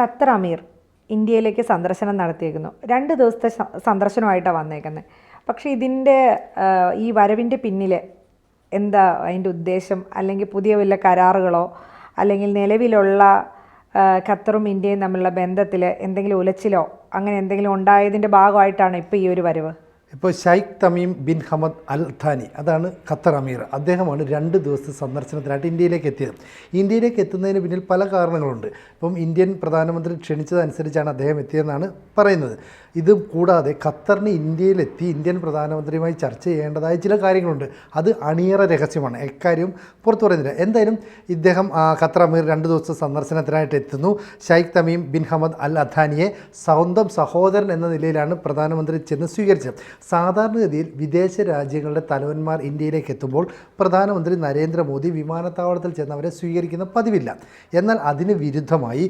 Qatar അമീർ ഇന്ത്യയിലേക്ക് സന്ദർശനം നടത്തിയേക്കുന്നു. 2 ദിവസത്തെ സന്ദർശനമായിട്ടാണ് വന്നേക്കുന്നത്. പക്ഷേ ഇതിൻ്റെ ഈ വരവിൻ്റെ പിന്നിൽ എന്താ അതിൻ്റെ ഉദ്ദേശം? അല്ലെങ്കിൽ പുതിയ വല്ല കരാറുകളോ അല്ലെങ്കിൽ നിലവിലുള്ള ഖത്തറും ഇന്ത്യയും തമ്മിലുള്ള ബന്ധത്തിൽ എന്തെങ്കിലും ഉലച്ചിലോ അങ്ങനെ എന്തെങ്കിലും ഉണ്ടായതിൻ്റെ ഭാഗമായിട്ടാണ് ഇപ്പോൾ ഈ ഒരു വരവ്? ഇപ്പോൾ Sheikh Tamim bin Hamad Al ഥാനി, അതാണ് ഖത്തർ അമീർ. അദ്ദേഹമാണ് 2 ദിവസത്തെ സന്ദർശനത്തിനായിട്ട് ഇന്ത്യയിലേക്ക് എത്തിയത്. ഇന്ത്യയിലേക്ക് എത്തുന്നതിന് പിന്നിൽ പല കാരണങ്ങളുണ്ട്. ഇപ്പം ഇന്ത്യൻ പ്രധാനമന്ത്രി ക്ഷണിച്ചതനുസരിച്ചാണ് അദ്ദേഹം എത്തിയതെന്നാണ് പറയുന്നത്. ഇത് കൂടാതെ ഖത്തറിന് ഇന്ത്യയിലെത്തി ഇന്ത്യൻ പ്രധാനമന്ത്രിയുമായി ചർച്ച ചെയ്യേണ്ടതായ ചില കാര്യങ്ങളുണ്ട്. അത് അണിയറ രഹസ്യമാണ്, എക്കാര്യം പുറത്തു പറയുന്നില്ല. എന്തായാലും ഇദ്ദേഹം ഖത്തർ അമീർ 2 ദിവസത്തെ സന്ദർശനത്തിനായിട്ട് എത്തുന്നു. Sheikh Tamim bin Hamad Al അഥാനിയെ സ്വന്തം സഹോദരൻ എന്ന നിലയിലാണ് പ്രധാനമന്ത്രി ചെന്ന് സ്വീകരിച്ചത്. സാധാരണഗതിയിൽ വിദേശ രാജ്യങ്ങളുടെ തലവന്മാർ ഇന്ത്യയിലേക്ക് എത്തുമ്പോൾ പ്രധാനമന്ത്രി നരേന്ദ്രമോദി വിമാനത്താവളത്തിൽ ചെന്ന് അവരെ സ്വീകരിക്കുന്ന പതിവില്ല. എന്നാൽ അതിന് വിരുദ്ധമായി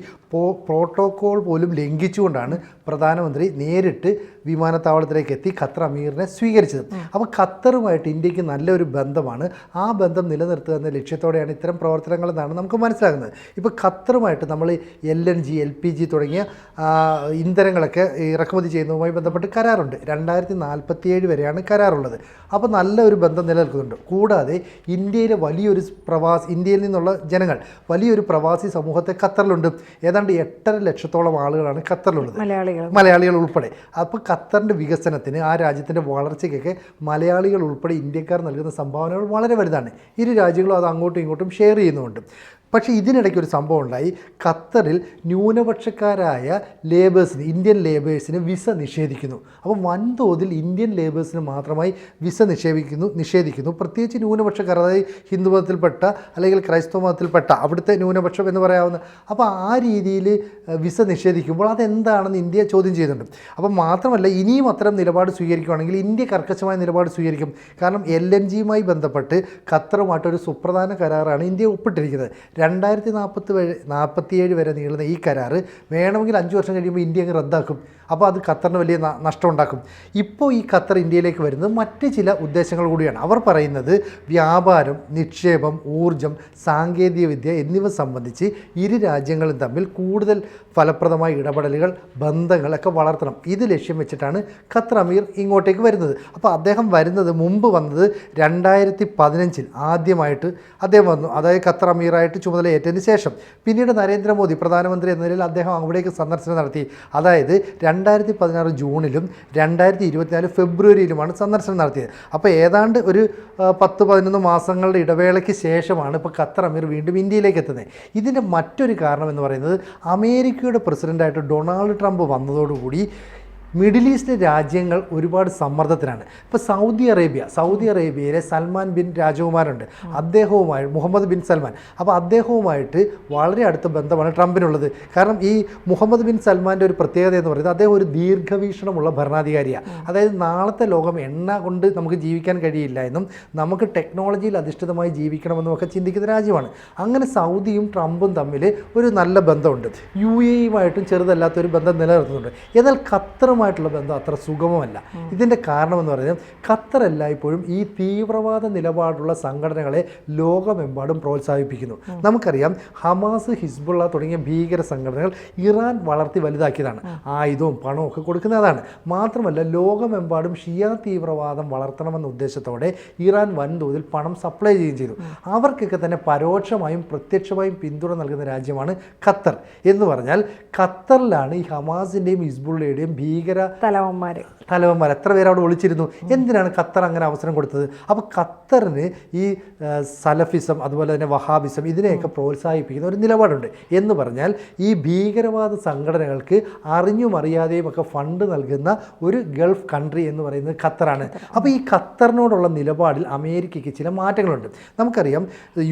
പ്രോട്ടോക്കോൾ പോലും ലംഘിച്ചുകൊണ്ടാണ് പ്രധാനമന്ത്രി നേരിട്ട് വിമാനത്താവളത്തിലേക്ക് എത്തി ഖത്തർ അമീറിനെ സ്വീകരിച്ചത്. അപ്പോൾ ഖത്തറുമായിട്ട് ഇന്ത്യക്ക് നല്ലൊരു ബന്ധമാണ്. ആ ബന്ധം നിലനിർത്തുക എന്ന ലക്ഷ്യത്തോടെയാണ് ഇത്തരം പ്രവർത്തനങ്ങളെന്നാണ് നമുക്ക് മനസ്സിലാകുന്നത്. ഇപ്പോൾ ഖത്തറുമായിട്ട് നമ്മൾ LNG LPG തുടങ്ങിയ ഇന്ധനങ്ങളൊക്കെ ഇറക്കുമതി ചെയ്യുന്നതുമായി ബന്ധപ്പെട്ട് കരാറുണ്ട്. 2047 വരെയാണ് കരാറുള്ളത്. അപ്പോൾ നല്ലൊരു ബന്ധം നിലനിൽക്കുന്നുണ്ട്. കൂടാതെ ഇന്ത്യയിലെ ഇന്ത്യയിൽ നിന്നുള്ള ജനങ്ങൾ വലിയൊരു പ്രവാസി സമൂഹത്തെ ഖത്തറിലുണ്ട്. ഏതാണ്ട് 8.5 ലക്ഷത്തോളം ആളുകളാണ് ഖത്തറിലുള്ളത്, മലയാളികൾ ഉൾപ്പെടെ. അപ്പോൾ ഖത്തറിൻ്റെ വികസനത്തിന്, ആ രാജ്യത്തിൻ്റെ വളർച്ചയ്ക്കൊക്കെ മലയാളികൾ ഉൾപ്പെടെ ഇന്ത്യക്കാർ നൽകുന്ന സംഭാവനകൾ വളരെ വലുതാണ്. ഇരു രാജ്യങ്ങളും അത് അങ്ങോട്ടും ഇങ്ങോട്ടും ഷെയർ ചെയ്യുന്നുമുണ്ട്. പക്ഷേ ഇതിനിടയ്ക്ക് ഒരു സംഭവം ഉണ്ടായി. ഖത്തറിൽ ന്യൂനപക്ഷക്കാരായ ലേബേഴ്സിന്, ഇന്ത്യൻ ലേബേഴ്സിന് വിസ നിഷേധിക്കുന്നു. അപ്പോൾ വൻതോതിൽ ഇന്ത്യൻ ലേബേഴ്സിന് മാത്രമായി വിസ നിഷേധിക്കുന്നു. പ്രത്യേകിച്ച് ന്യൂനപക്ഷക്കാർ, അതായത് ഹിന്ദുമതത്തിൽപ്പെട്ട അല്ലെങ്കിൽ ക്രൈസ്തവ മതത്തിൽപ്പെട്ട അവിടുത്തെ ന്യൂനപക്ഷം എന്ന് പറയാവുന്ന. അപ്പോൾ ആ രീതിയിൽ വിസ നിഷേധിക്കുമ്പോൾ അതെന്താണെന്ന് ഇന്ത്യ ചോദ്യം ചെയ്യുന്നുണ്ട്. അപ്പോൾ മാത്രമല്ല, ഇനിയും അത്തരം നിലപാട് സ്വീകരിക്കുകയാണെങ്കിൽ ഇന്ത്യ കർക്കശമായ നിലപാട് സ്വീകരിക്കും. കാരണം LNGയുമായി ബന്ധപ്പെട്ട് ഖത്തറുമായിട്ടൊരു സുപ്രധാന കരാറാണ് ഇന്ത്യ ഒപ്പിട്ടിരിക്കുന്നത്. 2047 വരെ നീളുന്ന ഈ കരാറ് വേണമെങ്കിൽ 5 വർഷം കഴിയുമ്പോൾ ഇന്ത്യ അങ്ങ് റദ്ദാക്കും. അപ്പോൾ അത് ഖത്തറിന് വലിയ നഷ്ടം ഉണ്ടാക്കും. ഇപ്പോൾ ഈ ഖത്തർ ഇന്ത്യയിലേക്ക് വരുന്നത് മറ്റ് ചില ഉദ്ദേശങ്ങൾ കൂടിയാണ്. അവർ പറയുന്നത് വ്യാപാരം, നിക്ഷേപം, ഊർജം, സാങ്കേതികവിദ്യ എന്നിവ സംബന്ധിച്ച് ഇരു രാജ്യങ്ങളും തമ്മിൽ കൂടുതൽ ഫലപ്രദമായ ഇടപെടലുകൾ, ബന്ധങ്ങളൊക്കെ വളർത്തണം. ഇത് ലക്ഷ്യം വെച്ചിട്ടാണ് ഖത്തർ അമീർ ഇങ്ങോട്ടേക്ക് വരുന്നത്. അപ്പോൾ അദ്ദേഹം മുമ്പ് വന്നത് 2015 ആദ്യമായിട്ട് അദ്ദേഹം വന്നു, അതായത് ഖത്തർ അമീറായിട്ട് ചുമതലയേറ്റതിന് ശേഷം. പിന്നീട് നരേന്ദ്രമോദി പ്രധാനമന്ത്രി എന്ന നിലയിൽ അദ്ദേഹം അവിടേക്ക് സന്ദർശനം നടത്തി. അതായത് 2016 ജൂണിലും 2024 ഫെബ്രുവരിയിലുമാണ് സന്ദർശനം നടത്തിയത്. അപ്പോൾ ഏതാണ്ട് ഒരു 10-11 മാസങ്ങളുടെ ഇടവേളയ്ക്ക് ശേഷമാണ് ഇപ്പോൾ ഖത്തർ അമീർ വീണ്ടും ഇന്ത്യയിലേക്ക് എത്തുന്നത്. ഇതിൻ്റെ മറ്റൊരു കാരണം എന്ന് പറയുന്നത് അമേരിക്കയുടെ പ്രസിഡൻ്റായിട്ട് ഡൊണാൾഡ് ട്രംപ് വന്നതോടുകൂടി മിഡിൽ ഈസ്റ്റ് രാജ്യങ്ങൾ ഒരുപാട് സമ്മർദ്ദത്തിലാണ്. ഇപ്പോൾ സൗദി അറേബ്യയിലെ സൽമാൻ ബിൻ രാജകുമാരുണ്ട്, അദ്ദേഹവുമായി മുഹമ്മദ് ബിൻ സൽമാൻ. അപ്പോൾ അദ്ദേഹവുമായിട്ട് വളരെ അടുത്ത ബന്ധമാണ് ട്രംപിനുള്ളത്. കാരണം ഈ മുഹമ്മദ് ബിൻ സൽമാൻ്റെ ഒരു പ്രത്യേകത എന്ന് പറയുന്നത് അദ്ദേഹം ഒരു ദീർഘവീക്ഷണമുള്ള ഭരണാധികാരിയാണ്. അതായത് നാളത്തെ ലോകം എണ്ണ കൊണ്ട് നമുക്ക് ജീവിക്കാൻ കഴിയില്ല എന്നും നമുക്ക് ടെക്നോളജിയിൽ അധിഷ്ഠിതമായി ജീവിക്കണമെന്നും ഒക്കെ ചിന്തിക്കുന്ന രാജ്യമാണ്. അങ്ങനെ സൗദിയും ട്രംപും തമ്മിൽ ഒരു നല്ല ബന്ധമുണ്ട്. UAEയുമായിട്ടും ചെറുതല്ലാത്തൊരു ബന്ധം നിലനിർത്തുന്നുണ്ട്. എന്നാൽ ഖത്തറുമായിട്ടുള്ള ബന്ധം അത്ര സുഗമമല്ല. ഇതിൻ്റെ കാരണമെന്ന് പറയുന്നത് ഖത്തർ എല്ലായ്പ്പോഴും ഈ തീവ്രവാദ നിലപാടുള്ള സംഘടനകളെ ലോകമെമ്പാടും പ്രോത്സാഹിപ്പിക്കുന്നു. നമുക്കറിയാം, ഹമാസ്, ഹിസ്ബുള്ള തുടങ്ങിയ ഭീകര സംഘടനകൾ ഇറാൻ വളർത്തി വലുതാക്കിയതാണ്. ആയുധവും പണവും ഒക്കെ കൊടുക്കുന്നതാണ്. മാത്രമല്ല, ലോകമെമ്പാടും ഷിയ തീവ്രവാദം വളർത്തണമെന്ന ഉദ്ദേശത്തോടെ ഇറാൻ വൻതോതിൽ പണം സപ്ലൈ ചെയ്യുകയും ചെയ്തു. അവർക്കൊക്കെ തന്നെ പരോക്ഷമായും പ്രത്യക്ഷമായും പിന്തുണ നൽകുന്ന രാജ്യമാണ് ഖത്തർ. എന്ന് പറഞ്ഞാൽ ഖത്തറിലാണ് ഈ ഹമാസിൻ്റെയും ഹിസ്ബുള്ളയുടെയും ഭീകര തലവന്മാർ എത്ര പേര് അവിടെ ഒളിച്ചിരുന്നു. എന്തിനാണ് ഖത്തർ അങ്ങനെ അവസരം കൊടുത്തത്? അപ്പോൾ ഖത്തറിന് ഈ സലഫിസം, അതുപോലെ തന്നെ വഹാബിസം, ഇതിനെയൊക്കെ പ്രോത്സാഹിപ്പിക്കുന്ന ഒരു നിലപാടുണ്ട്. എന്ന് പറഞ്ഞാൽ ഈ ഭീകരവാദ സംഘടനകൾക്ക് അറിഞ്ഞും അറിയാതെയും ഒക്കെ ഫണ്ട് നൽകുന്ന ഒരു ഗൾഫ് കൺട്രി എന്ന് പറയുന്നത് ഖത്തറാണ്. അപ്പോൾ ഈ ഖത്തറിനോടുള്ള നിലപാടിൽ അമേരിക്കയ്ക്ക് ചില മാറ്റങ്ങളുണ്ട്. നമുക്കറിയാം,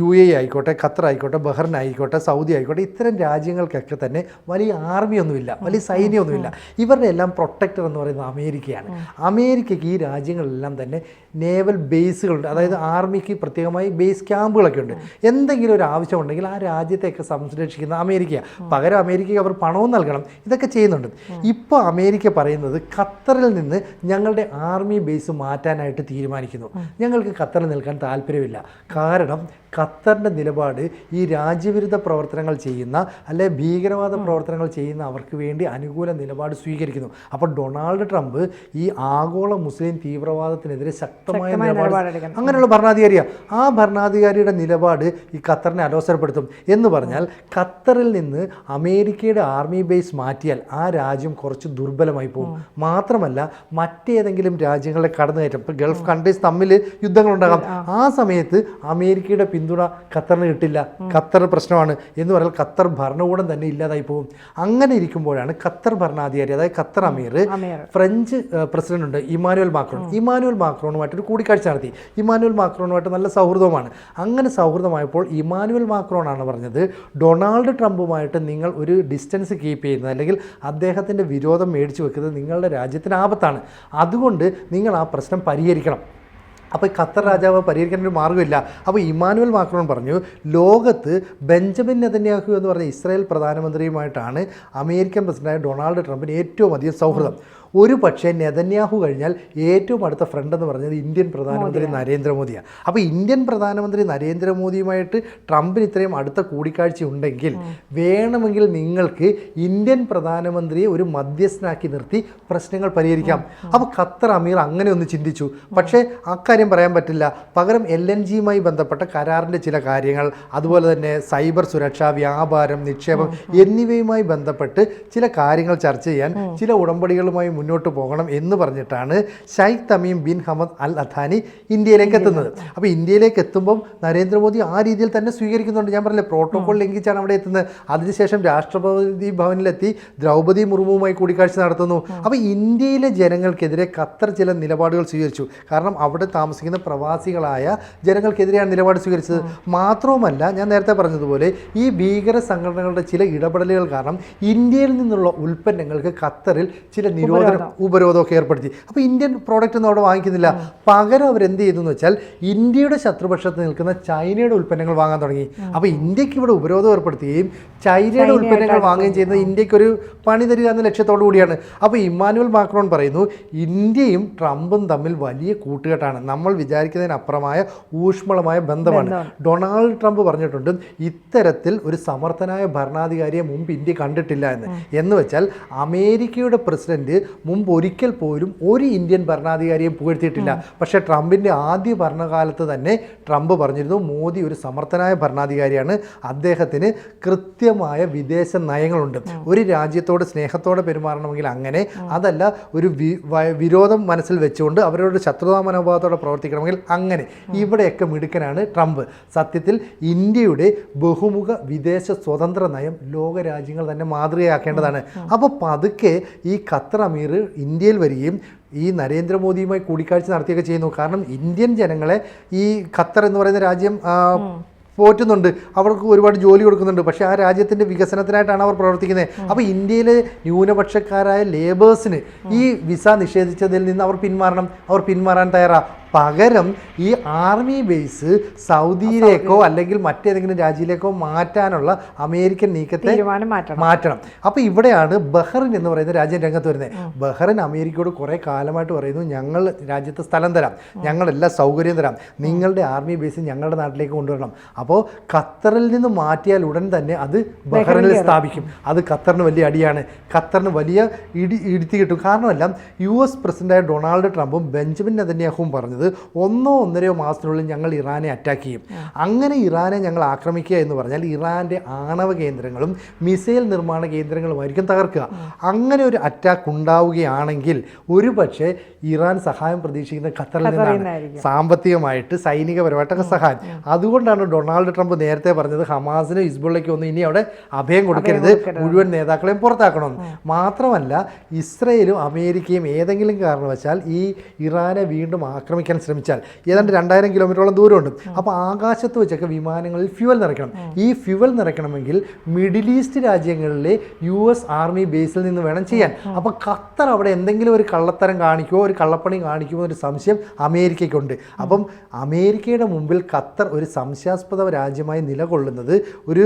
UAE ആയിക്കോട്ടെ, ഖത്തർ ആയിക്കോട്ടെ, ബഹ്റൈൻ ആയിക്കോട്ടെ, സൗദി ആയിക്കോട്ടെ, ഇത്തരം രാജ്യങ്ങൾക്കൊക്കെ തന്നെ വലിയ ആർമിയൊന്നുമില്ല, വലിയ സൈന്യമൊന്നുമില്ല. ഇവരുടെ എല്ലാം പ്രൊട്ടക്ടർ എന്ന് പറയുന്നത് അമേരിക്കയാണ്. അമേരിക്കയ്ക്ക് ഈ രാജ്യങ്ങളെല്ലാം തന്നെ നേവൽ ബേസുകളുണ്ട്. അതായത് ആർമിക്ക് പ്രത്യേകമായി ബേസ് ക്യാമ്പുകളൊക്കെ ഉണ്ട്. എന്തെങ്കിലും ഒരു ആവശ്യമുണ്ടെങ്കിൽ ആ രാജ്യത്തെയൊക്കെ സംരക്ഷിക്കുന്ന അമേരിക്ക. പകരം അമേരിക്കയ്ക്ക് അവർ പണവും നൽകണം. ഇതൊക്കെ ചെയ്യുന്നുണ്ട്. ഇപ്പോൾ അമേരിക്ക പറയുന്നത് ഖത്തറിൽ നിന്ന് ഞങ്ങളുടെ ആർമി ബേസ് മാറ്റാനായിട്ട് തീരുമാനിക്കുന്നു. ഞങ്ങൾക്ക് ഖത്തറിൽ നിൽക്കാൻ താല്പര്യമില്ല. കാരണം ഖത്തറിൻ്റെ നിലപാട് ഈ രാജ്യവിരുദ്ധ പ്രവർത്തനങ്ങൾ ചെയ്യുന്ന അല്ലെ ഭീകരവാദ പ്രവർത്തനങ്ങൾ ചെയ്യുന്ന അവർക്ക് വേണ്ടി അനുകൂല നിലപാട് സ്വീകരിക്കുന്നു. അപ്പോൾ ഡൊണാൾഡ് ട്രംപ് ഈ ആഗോള മുസ്ലിം തീവ്രവാദത്തിനെതിരെ ശക്തമായ നിലപാട് അങ്ങനെയുള്ള ഭരണാധികാരിയാണ്. ആ ഭരണാധികാരിയുടെ നിലപാട് ഈ ഖത്തറിനെ അലോസരപ്പെടുത്തും. എന്ന് പറഞ്ഞാൽ ഖത്തറിൽ നിന്ന് അമേരിക്കയുടെ ആർമി ബേസ് മാറ്റിയാൽ ആ രാജ്യം കുറച്ച് ദുർബലമായി പോകും. മാത്രമല്ല മറ്റേതെങ്കിലും രാജ്യങ്ങളെ കടന്നുകയറ്റം, ഇപ്പോൾ ഗൾഫ് കൺട്രീസ് തമ്മിൽ യുദ്ധങ്ങളുണ്ടാകാം. ആ സമയത്ത് അമേരിക്കയുടെ പിന്തുണ ഖത്തറിന് കിട്ടില്ല, ഖത്തർ പ്രശ്നമാണ് എന്ന് പറഞ്ഞാൽ ഖത്തർ ഭരണകൂടം തന്നെ ഇല്ലാതായി പോകും. അങ്ങനെ ഇരിക്കുമ്പോഴാണ് ഖത്തർ ഭരണാധികാരി, അതായത് ഖത്തർ അമീർ, ഫ്രഞ്ച് പ്രസിഡന്റ് ഉണ്ട് ഇമാനുവൽ മാക്രോണുമായിട്ടൊരു കൂടിക്കാഴ്ച നടത്തി. ഇമാനുവൽ മാക്രോണുമായിട്ട് നല്ല സൗഹൃദമാണ്. അങ്ങനെ സൗഹൃദമായപ്പോൾ ഇമാനുവൽ മാക്രോണാണ് പറഞ്ഞത്, ഡൊണാൾഡ് ട്രംപുമായിട്ട് നിങ്ങൾ ഒരു ഡിസ്റ്റൻസ് കീപ്പ് ചെയ്യുന്നത് അല്ലെങ്കിൽ അദ്ദേഹത്തിൻ്റെ വിരോധം മേടിച്ചു വെക്കുന്നത് നിങ്ങളുടെ രാജ്യത്തിന് ആപത്താണ്. അതുകൊണ്ട് നിങ്ങൾ ആ പ്രശ്നം പരിഹരിക്കണം. അപ്പോൾ ഖത്തർ രാജാവ് പരിഹരിക്കാൻ ഒരു മാർഗ്ഗമില്ല. അപ്പോൾ ഇമാനുവൽ മാക്രോൺ പറഞ്ഞു, ലോകത്ത് ബെഞ്ചമിൻ നെതന്യാഹു എന്ന് പറഞ്ഞ ഇസ്രായേൽ പ്രധാനമന്ത്രിയുമായിട്ടാണ് അമേരിക്കൻ പ്രസിഡന്റായ ഡൊണാൾഡ് ട്രംപിന് ഏറ്റവും അധികം സൗഹൃദം. ഒരു പക്ഷേ നെതന്യാഹു കഴിഞ്ഞാൽ ഏറ്റവും അടുത്ത ഫ്രണ്ട് എന്ന് പറഞ്ഞത് ഇന്ത്യൻ പ്രധാനമന്ത്രി നരേന്ദ്രമോദിയാണ്. അപ്പോൾ ഇന്ത്യൻ പ്രധാനമന്ത്രി നരേന്ദ്രമോദിയുമായിട്ട് ട്രംപിന് ഇത്രയും അടുത്ത കൂടിക്കാഴ്ച ഉണ്ടെങ്കിൽ വേണമെങ്കിൽ നിങ്ങൾക്ക് ഇന്ത്യൻ പ്രധാനമന്ത്രിയെ ഒരു മധ്യസ്ഥനാക്കി നിർത്തി പ്രശ്നങ്ങൾ പരിഹരിക്കാം. അപ്പോൾ ഖത്തർ അമീർ അങ്ങനെ ഒന്ന് ചിന്തിച്ചു. പക്ഷേ അക്കാര്യം പറയാൻ പറ്റില്ല. പകരം LNGയുമായി ബന്ധപ്പെട്ട കരാറിൻ്റെ ചില കാര്യങ്ങൾ, അതുപോലെ തന്നെ സൈബർ സുരക്ഷ, വ്യാപാരം, നിക്ഷേപം എന്നിവയുമായി ബന്ധപ്പെട്ട് ചില കാര്യങ്ങൾ ചർച്ച ചെയ്യാൻ ചില ഉടമ്പടികളുമായി മുന്നോട്ട് പോകണം എന്ന് പറഞ്ഞിട്ടാണ് Sheikh Tamim bin Hamad Al അഥാനി ഇന്ത്യയിലേക്ക് എത്തുന്നത്. അപ്പോൾ ഇന്ത്യയിലേക്ക് എത്തുമ്പം നരേന്ദ്രമോദി ആ രീതിയിൽ തന്നെ സ്വീകരിക്കുന്നുണ്ട്. ഞാൻ പറഞ്ഞില്ലേ, പ്രോട്ടോകോൾ ലംഘിച്ചാണ് അവിടെ എത്തുന്നത്. അതിനുശേഷം രാഷ്ട്രപതി ഭവനിലെത്തി ദ്രൗപദി മുർമുവുമായി കൂടിക്കാഴ്ച നടത്തുന്നു. അപ്പോൾ ഇന്ത്യയിലെ ജനങ്ങൾക്കെതിരെ ഖത്തർ ചില നിലപാടുകൾ സ്വീകരിച്ചു. കാരണം അവിടെ താമസിക്കുന്ന പ്രവാസികളായ ജനങ്ങൾക്കെതിരെയാണ് നിലപാട് സ്വീകരിച്ചത്. മാത്രവുമല്ല, ഞാൻ നേരത്തെ പറഞ്ഞതുപോലെ ഈ ഭീകര സംഘടനകളുടെ ചില ഇടപെടലുകൾ കാരണം ഇന്ത്യയിൽ നിന്നുള്ള ഉൽപ്പന്നങ്ങൾക്ക് ഖത്തറിൽ ചില ഉപരോധമൊക്കെ ഏർപ്പെടുത്തി. അപ്പോൾ ഇന്ത്യൻ പ്രോഡക്റ്റ് ഒന്നും അവിടെ വാങ്ങിക്കുന്നില്ല. പകരം അവരെന്ത് ചെയ്തു എന്ന് വെച്ചാൽ ഇന്ത്യയുടെ ശത്രുപക്ഷത്ത് നിൽക്കുന്ന ചൈനയുടെ ഉൽപ്പന്നങ്ങൾ വാങ്ങാൻ തുടങ്ങി. അപ്പോൾ ഇന്ത്യക്ക് ഇവിടെ ഉപരോധം ഏർപ്പെടുത്തുകയും ചൈനയുടെ ഉൽപ്പന്നങ്ങൾ വാങ്ങുകയും ചെയ്യുന്നത് ഇന്ത്യക്കൊരു പണി തരിക എന്ന ലക്ഷ്യത്തോടു കൂടിയാണ്. അപ്പോൾ ഇമ്മാനുവൽ മാക്രോൺ പറയുന്നു, ഇന്ത്യയും ട്രംപും തമ്മിൽ വലിയ കൂട്ടുകെട്ടാണ്, നമ്മൾ വിചാരിക്കുന്നതിനപ്പുറമായ ഊഷ്മളമായ ബന്ധമാണ്. ഡൊണാൾഡ് ട്രംപ് പറഞ്ഞിട്ടുണ്ട്, ഇത്തരത്തിൽ ഒരു സമർത്ഥനായ ഭരണാധികാരിയെ മുമ്പ് ഇന്ത്യ കണ്ടിട്ടില്ല എന്ന് വെച്ചാൽ അമേരിക്കയുടെ പ്രസിഡന്റ് മുമ്പ് ഒരിക്കൽ പോലും ഒരു ഇന്ത്യൻ ഭരണാധികാരിയെ പുകഴ്ത്തിയിട്ടില്ല. പക്ഷേ ട്രംപിൻ്റെ ആദ്യ ഭരണകാലത്ത് തന്നെ ട്രംപ് പറഞ്ഞിരുന്നു, മോദി ഒരു സമർത്ഥനായ ഭരണാധികാരിയാണ്, അദ്ദേഹത്തിന് കൃത്യമായ വിദേശ നയങ്ങളുണ്ട്. ഒരു രാജ്യത്തോട് സ്നേഹത്തോടെ പെരുമാറണമെങ്കിൽ അങ്ങനെ, അതല്ല ഒരു വിരോധം മനസ്സിൽ വെച്ചുകൊണ്ട് അവരോട് ശത്രുതാ മനോഭാവത്തോടെ പ്രവർത്തിക്കണമെങ്കിൽ അങ്ങനെ. ഇവിടെയൊക്കെ മിടുക്കനാണ് ട്രംപ്. സത്യത്തിൽ ഇന്ത്യയുടെ ബഹുമുഖ വിദേശ സ്വതന്ത്ര നയം ലോകരാജ്യങ്ങൾ തന്നെ മാതൃകയാക്കേണ്ടതാണ്. അപ്പോൾ പതുക്കെ ഈ ഖത്തർ അമീർ ഇന്ത്യയിൽ വരികയും ഈ നരേന്ദ്രമോദിയുമായി കൂടിക്കാഴ്ച നടത്തിയൊക്കെ ചെയ്യുന്നു. കാരണം ഇന്ത്യൻ ജനങ്ങളെ ഈ ഖത്തർ എന്ന് പറയുന്ന രാജ്യം പോറ്റുന്നുണ്ട്, അവർക്ക് ഒരുപാട് ജോലി കൊടുക്കുന്നുണ്ട്. പക്ഷേ ആ രാജ്യത്തിൻ്റെ വികസനത്തിനായിട്ടാണ് അവർ പ്രവർത്തിക്കുന്നത്. അപ്പോൾ ഇന്ത്യയിലെ ന്യൂനപക്ഷക്കാരായ ലേബേഴ്സിന് ഈ വിസ നിഷേധിച്ചതിൽ നിന്ന് അവർ പിന്മാറാൻ തയ്യാറാണ്. പകരം ഈ ആർമി ബേസ് സൗദിയിലേക്കോ അല്ലെങ്കിൽ മറ്റേതെങ്കിലും രാജ്യത്തിലേക്കോ മാറ്റാനുള്ള അമേരിക്കൻ നീക്കത്തെ മാറ്റണം. അപ്പോൾ ഇവിടെയാണ് ബഹ്റിൻ എന്ന് പറയുന്ന രാജ്യം രംഗത്ത് വരുന്നത്. ബഹ്റിൻ അമേരിക്കയോട് കുറേ കാലമായിട്ട് പറയുന്നു, ഞങ്ങൾ രാജ്യത്ത് സ്ഥലം തരാം, ഞങ്ങളെല്ലാ സൗകര്യം തരാം, നിങ്ങളുടെ ആർമി ബേസ് ഞങ്ങളുടെ നാട്ടിലേക്ക് കൊണ്ടുവരണം. അപ്പോൾ ഖത്തറിൽ നിന്ന് മാറ്റിയാൽ ഉടൻ തന്നെ അത് ബഹ്റിനിൽ സ്ഥാപിക്കും. അത് ഖത്തറിന് വലിയ അടിയാണ്, ഖത്തറിന് വലിയ ഇടുത്തി കിട്ടും. കാരണമെല്ലാം US പ്രസിഡന്റായ ഡൊണാൾഡ് ട്രംപും ബെഞ്ചമിൻ നെതന്യാഹുവും പറഞ്ഞത്, 1-1.5 മാസത്തിനുള്ളിൽ ഞങ്ങൾ ഇറാനെ അറ്റാക്ക് ചെയ്യും. അങ്ങനെ ഇറാനെ ഞങ്ങൾ ആക്രമിക്കുക എന്ന് പറഞ്ഞാൽ ഇറാൻ്റെ ആണവ കേന്ദ്രങ്ങളും മിസൈൽ നിർമ്മാണ കേന്ദ്രങ്ങളുമായിരിക്കും തകർക്കുക. അങ്ങനെ ഒരു അറ്റാക്ക് ഉണ്ടാവുകയാണെങ്കിൽ ഒരുപക്ഷെ ഇറാൻ സഹായം പ്രതീക്ഷിക്കുന്ന ഖത്തറിൽ നിന്നാണ്, സാമ്പത്തികമായിട്ട് സൈനികപരമായിട്ടൊക്കെ സഹായം. അതുകൊണ്ടാണ് ഡൊണാൾഡ് ട്രംപ് നേരത്തെ പറഞ്ഞത് ഹമാസിനും ഹിസ്ബുള്ളയ്ക്കും ഒന്നും ഇനി അവിടെ അഭയം കൊടുക്കരുത്, മുഴുവൻ നേതാക്കളെയും പുറത്താക്കണമെന്ന്. മാത്രമല്ല ഇസ്രയേലും അമേരിക്കയും ഏതെങ്കിലും കാരണവശാൽ ഈ ഇറാനെ വീണ്ടും ആക്രമിക്കാൻ ശ്രമിച്ചാൽ ഏതാണ്ട് 2000 കിലോമീറ്ററോളം ദൂരമുണ്ട്. അപ്പോൾ ആകാശത്ത് വെച്ചൊക്കെ വിമാനങ്ങളിൽ ഫ്യുവൽ നിറയ്ക്കണം. ഈ ഫ്യുവൽ നിറയ്ക്കണമെങ്കിൽ മിഡിൽ ഈസ്റ്റ് രാജ്യങ്ങളിലെ US ആർമി ബേസിൽ നിന്ന് വേണം ചെയ്യാൻ. അപ്പോൾ ഖത്തർ അവിടെ എന്തെങ്കിലും ഒരു കള്ളത്തരം കാണിക്കുമോ, ഒരു കള്ളപ്പണി കാണിക്കുമോ എന്നൊരു സംശയം അമേരിക്കയ്ക്കുണ്ട്. അപ്പം അമേരിക്കയുടെ മുമ്പിൽ ഖത്തർ ഒരു സംശയാസ്പദ രാജ്യമായി നിലകൊള്ളുന്നത് ഒരു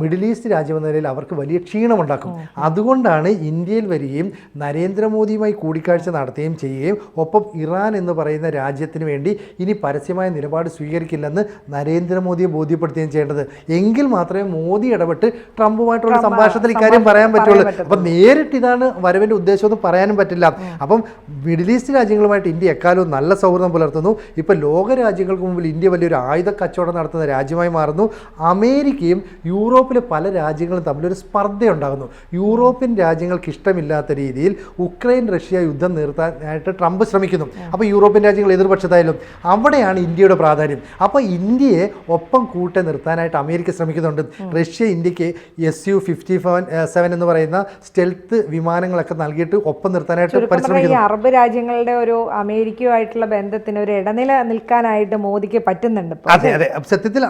മിഡിൽ ഈസ്റ്റ് രാജ്യമെന്ന നിലയിൽ അവർക്ക് വലിയ ക്ഷീണമുണ്ടാക്കും. അതുകൊണ്ടാണ് ഇന്ത്യയിൽ വരികയും നരേന്ദ്രമോദിയുമായി കൂടിക്കാഴ്ച നടത്തുകയും ചെയ്യുകയും ഒപ്പം ഇറാൻ എന്ന് പറയുന്ന രാജ്യം രാജ്യത്തിന് വേണ്ടി ഇനി പരസ്യമായ നിലപാട് സ്വീകരിക്കില്ലെന്ന് നരേന്ദ്രമോദിയെ ബോധ്യപ്പെടുത്തുകയും ചെയ്യേണ്ടത്. എങ്കിൽ മാത്രമേ മോദി ഇടപെട്ട് ട്രംപുമായിട്ടുള്ള സംഭാഷണത്തിൽ ഇക്കാര്യം പറയാൻ പറ്റുള്ളൂ. അപ്പം നേരിട്ട് ഇതാണ് വരവിൻ്റെ ഉദ്ദേശമെന്ന് പറയാനും പറ്റില്ല. അപ്പം മിഡിൽ ഈസ്റ്റ് രാജ്യങ്ങളുമായിട്ട് ഇന്ത്യ എക്കാലവും നല്ല സൗഹൃദം പുലർത്തുന്നു. ഇപ്പം ലോക രാജ്യങ്ങൾക്ക് മുമ്പിൽ ഇന്ത്യ വലിയൊരു ആയുധ കച്ചവടം നടത്തുന്ന രാജ്യമായി മാറുന്നു. അമേരിക്കയും യൂറോപ്പിലെ പല രാജ്യങ്ങളും തമ്മിലൊരു സ്പർദ്ധയുണ്ടാകുന്നു. യൂറോപ്യൻ രാജ്യങ്ങൾക്ക് ഇഷ്ടമില്ലാത്ത രീതിയിൽ ഉക്രൈൻ റഷ്യ യുദ്ധം നിർത്താനായിട്ട് ട്രംപ് ശ്രമിക്കുന്നു. അപ്പോൾ യൂറോപ്യൻ രാജ്യങ്ങൾ എതിർപക്ഷത്തായാലും അവിടെയാണ് ഇന്ത്യയുടെ പ്രാധാന്യം. അപ്പോൾ ഇന്ത്യയെ ഒപ്പം കൂട്ടി നിർത്താനായിട്ട് അമേരിക്ക ശ്രമിക്കുന്നുണ്ട്. റഷ്യ ഇന്ത്യക്ക് Su-57 എന്ന് പറയുന്ന സ്റ്റെൽത്ത് വിമാനങ്ങളൊക്കെ നൽകിയിട്ട് ഒപ്പം നിർത്താനായിട്ട് പരിശ്രമിക്കുന്നു. അറബ് രാജ്യങ്ങളുടെ ഒരു അമേരിക്കയുമായിട്ടുള്ള ബന്ധത്തിന് ഒരു ഇടനില നിൽക്കാനായിട്ട് മോദിക്ക് പറ്റുന്നുണ്ട്. അതെ അതെ, സത്യത്തിൽ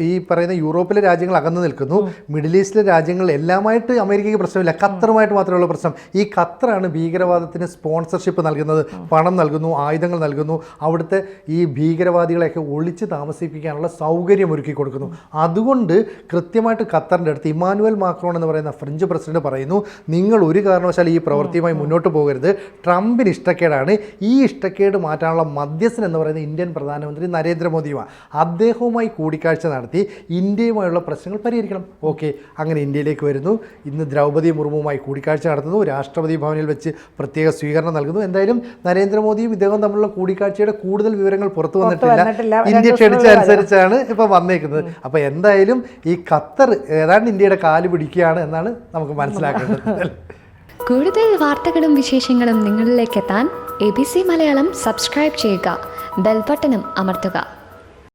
ഈ പറയുന്ന യൂറോപ്പിലെ രാജ്യങ്ങൾ അകന്നു നിൽക്കുന്നു. മിഡിൽ ഈസ്റ്റിലെ രാജ്യങ്ങൾ എല്ലാമായിട്ട് അമേരിക്കയ്ക്ക് പ്രശ്നമില്ല, ഖത്തറുമായിട്ട് മാത്രമുള്ള പ്രശ്നം. ഈ ഖത്തറാണ് ഭീകരവാദത്തിന് സ്പോൺസർഷിപ്പ് നൽകുന്നത്, പണം നൽകുന്നു, ആയുധങ്ങൾ നൽകുന്നു, അവിടുത്തെ ഈ ഭീകരവാദികളെയൊക്കെ ഒളിച്ച് താമസിപ്പിക്കാനുള്ള സൗകര്യം ഒരുക്കി കൊടുക്കുന്നു. അതുകൊണ്ട് കൃത്യമായിട്ട് ഖത്തറിൻ്റെ അടുത്ത് ഇമ്മാനുവൽ മാക്രോൺ എന്ന് പറയുന്ന ഫ്രഞ്ച് പ്രസിഡന്റ് പറയുന്നു, നിങ്ങൾ ഒരു കാരണവശാലും ഈ പ്രവൃത്തിയുമായി മുന്നോട്ട് പോകരുത്, ട്രംപിന് ഇഷ്ടക്കേടാണ്. ഈ ഇഷ്ടക്കേട് മാറ്റാനുള്ള മധ്യസ്ഥൻ എന്ന് പറയുന്ന ഇന്ത്യൻ പ്രധാനമന്ത്രി നരേന്ദ്രമോദിയുമാണ്. അദ്ദേഹവുമായി കൂടിക്കാഴ്ച നടത്തി ഇന്ത്യയുമായുള്ള പ്രശ്നങ്ങൾ പരിഹരിക്കണം. ഓക്കെ, അങ്ങനെ ഇന്ത്യയിലേക്ക് വരുന്നു. ഇന്ന് ദ്രൗപദി മുർമുവുമായി കൂടിക്കാഴ്ച നടത്തുന്നു. രാഷ്ട്രപതി ഭവനിൽ വെച്ച് പ്രത്യേക സ്വീകരണം നൽകുന്നു. എന്തായാലും നരേന്ദ്രമോദിയും ഇദ്ദേഹം തമ്മിലുള്ള കൂടിക്കാഴ്ചയുടെ കൂടുതൽ വിവരങ്ങൾ പുറത്തു വന്നിട്ടില്ല. ഇന്ത്യ ക്ഷണിച്ച അനുസരിച്ചാണ് ഇപ്പം വന്നേക്കുന്നത്. അപ്പോൾ എന്തായാലും ഈ ഖത്തർ ഏതാണ്ട് ഇന്ത്യയുടെ കാല് പിടിക്കുകയാണ് എന്നാണ് നമുക്ക് മനസ്സിലാക്കേണ്ടത്. കൂടുതൽ വാർത്തകളും വിശേഷങ്ങളും നിങ്ങളിലേക്ക് എത്താൻ ABC മലയാളം സബ്സ്ക്രൈബ് ചെയ്യുക, ബെൽ ബട്ടണും അമർത്തുക.